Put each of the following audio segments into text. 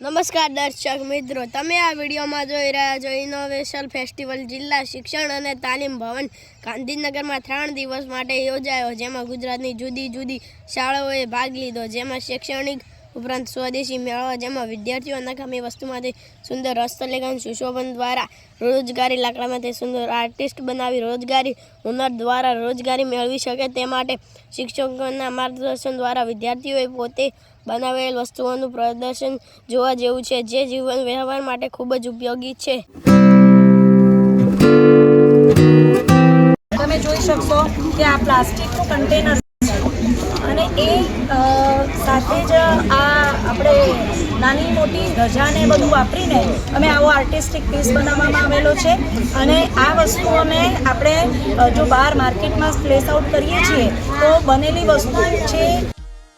નમસ્કાર દર્શક મિત્રો, તમે આ વિડીયોમાં જોઈ રહ્યા છો ઇનોવેશન ફેસ્ટિવલ જિલ્લા શિક્ષણ અને તાલીમ ભવન ગાંધીનગરમાં 3 દિવસ માટે યોજાયો, જેમાં ગુજરાતની જુદી જુદી શાળાઓએ ભાગ લીધો. જેમાં શૈક્ષણિક ઉપરાંત સ્વદેશી મેળાઓ, જેમાં વિદ્યાર્થીઓ નકામી વસ્તુમાંથી સુંદર હસ્તલેખન સુશોભન દ્વારા રોજગારી, લાકડામાંથી સુંદર આર્ટિસ્ટ બનાવી રોજગારી, હુનર દ્વારા રોજગારી મેળવી શકે તે માટે શિક્ષકોના માર્ગદર્શન દ્વારા વિદ્યાર્થીઓએ પોતે બનાવેલ વસ્તુઓનું પ્રદર્શન જોવા જેવું છે, જે જીવન વ્યવહાર માટે ખૂબ જ ઉપયોગી છે. તમે જોઈ શકશો કે આ પ્લાસ્ટિકનું કન્ટેનર અને એ સાથે જ આ આપણે નાની મોટી રજાને બધું વાપરીને અમે આવો આર્ટિસ્ટિક પીસ બનાવવામાં આવેલો છે. અને આ વસ્તુ અમે આપણે જો બહાર માર્કેટમાં પ્લેસ આઉટ કરીએ છીએ તો બનેલી વસ્તુ છે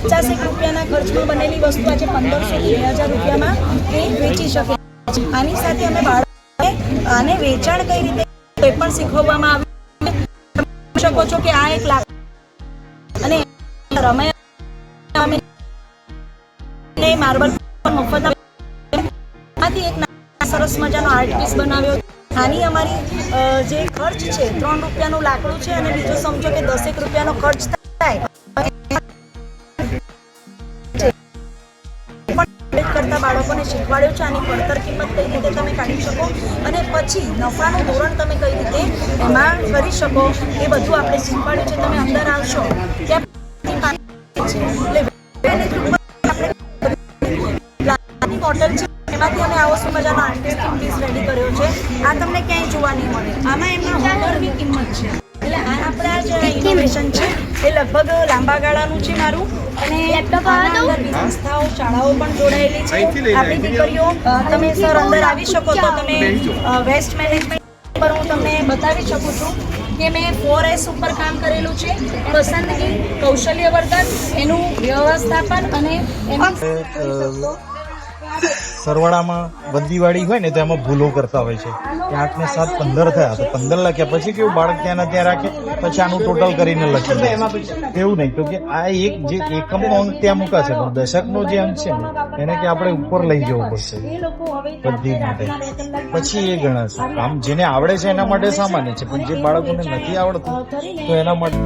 50 રૂપિયાના ખર્ચમાં બનેલી વસ્તુ આજે 1500 થી 2000 રૂપિયામાં એ વેચી શકે. આની સાથે અમે બાળકોને આને વેચાણ કઈ રીતે એ પણ શીખવવામાં આવે શકો છો કે આ એક અને અમે માર્બલ મફત આથી એક સરસ મજાનો આર્ટ પીસ બનાવ્યો. આની અમારી જે ખર્ચ છે 3 રૂપિયાનું લાકડું છે અને બીજો સમજો કે 10 રૂપિયાનો ખર્ચ થાય કરતા બાળકોને શીખવાડ્યું છે. આની પડતર કિંમત કઈ રીતે તમે કાઢી શકો અને પછી નફાનું ધોરણ તમે કઈ રીતે એમાં કરી શકો એ બધું આપણે શીખવાડ્યું છે. તમે અંદર આવશો ત્યાં બોટલ છે, એમાંથી અમે આવો મજાનો આર્ટિસ્ટિક પીસ રેડી કર્યો છે. આ તમને ક્યાંય જોવા નહીં મળે. આમાં એમના હોનરની કિંમત છે. એટલે આ આપણા જે ઇનોવેશન છે એ લગભગ લાંબા ગાળાનું છે મારું. અને આના અંદર સંસ્થાઓ, શાળાઓ પણ જોડાયેલી છે. આપણી દીકરીઓ, તમે સર અંદર આવી શકો તો તમે વેસ્ટ મેનેજમેન્ટ પર હું તમને બતાવી શકું છું કે મેં 4S ઉપર કામ કરેલું છે. પસંદગી, કૌશલ્ય વર્ધન, એનું વ્યવસ્થાપન અને એનું સરવાળામાં બંદીવાળી હોય ને તો એમાં ભૂલો કરતા હોય છે કે 8 ને 7 15 થયા તો 15 લખ્યા પછી કેવું બાળક ત્યાં ત્યાં રાખે પછી આનું ટોટલ કરીને લખી દે. એવું નહીં તો કે આ એક જે એકમનો અંક ત્યાં મૂકાશે પણ દશકનો જે અંક છે ને એને કે આપણે ઉપર લઈ જવું પડશે બધી માટે, પછી એ ગણાશે. આમ જેને આવડે છે એના માટે સામાન્ય છે, પણ જે બાળકોને નથી આવડતું તો એના માટે